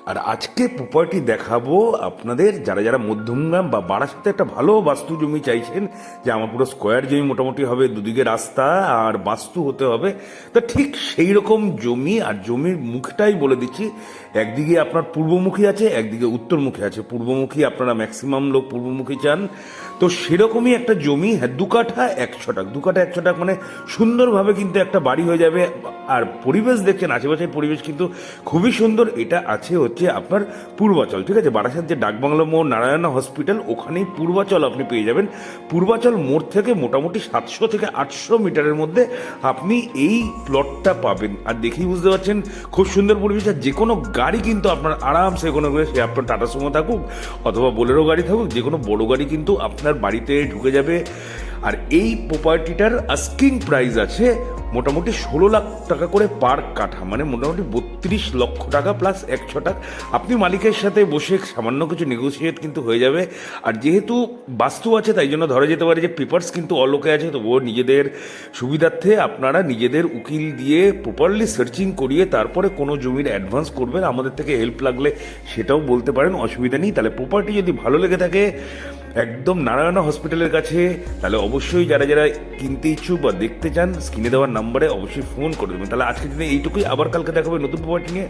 আর আজকে প্রপার্টি দেখাবো আপনাদের যারা যারা মধ্যমগ্রাম বা বারাসাতে একটা ভালো বাস্তু জমি চাইছেন, যে আমার পুরো স্কোয়ার জমি মোটামুটি হবে, দুদিকে রাস্তা আর বাস্তু হতে হবে। তো ঠিক সেই রকম জমি, আর জমির মুখটাই বলে দিচ্ছি, একদিকে আপনার পূর্বমুখী আছে, একদিকে উত্তরমুখী আছে। পূর্বমুখী আপনারা ম্যাক্সিমাম লোক পূর্বমুখী চান, তো সেরকমই একটা জমি। হ্যাঁ, 2 কাঠা 100 টাকা, 2 কাঠা 100 টাকা, মানে সুন্দরভাবে কিন্তু একটা বাড়ি হয়ে যাবে। আর পরিবেশ দেখছেন, আশেপাশের পরিবেশ কিন্তু খুবই সুন্দর। এটা আছে হচ্ছে আপনার পূর্বাচল, ঠিক আছে? বারাসাত যে ডাকবাংলো মোড়, নারায়ণা হসপিটাল, ওখানেই পূর্বাচল আপনি পেয়ে যাবেন। পূর্বাচল মোড় থেকে মোটামুটি 700 থেকে 800 মিটারের মধ্যে আপনি এই প্লটটা পাবেন। আর দেখেই বুঝতে পারছেন খুব সুন্দর পরিবেশ। আর যে কোনো গাড়ি কিন্তু আপনার আরামসে, কোনো সে আপনার টাটা সুমো থাকুক অথবা বোলেরো গাড়ি থাকুক, যে কোনো বড় গাড়ি কিন্তু আপনার বাড়িতে ঢুকে যাবে। আর এই প্রপার্টিটার আস্কিং প্রাইস আছে মোটামুটি 16 লাখ টাকা করে পার কাঠা, মানে মোটামুটি 32 লক্ষ টাকা প্লাস 100 টাকা। আপনি মালিকের সাথে বসে সামান্য কিছু নেগোসিয়েট কিন্তু হয়ে যাবে। আর যেহেতু বাস্তু আছে, তাই জন্য ধরা যেতে পারে যে পেপারস কিন্তু অলোকে আছে, তো ও নিজেদের সুবিধার্থে আপনারা নিজেদের উকিল দিয়ে প্রপারলি সার্চিং করিয়ে তারপরে কোনো জমির অ্যাডভান্স করবেন। আমাদের থেকে হেল্প লাগলে সেটাও বলতে পারেন, অসুবিধা নেই। তাহলে প্রপার্টি যদি ভালো লেগে থাকে একদম নারায়ণা হসপিটালের কাছে, তাহলে অবশ্যই যারা যারা কিনতে ইচ্ছুক বা দেখতে চান, স্ক্রিনে দেওয়ার নাম্বারে অবশ্যই ফোন করে দেবেন। তাহলে আজকের দিনে এইটুকুই, আবার কালকে দেখাবে নতুন প্রপার্টি নিয়ে।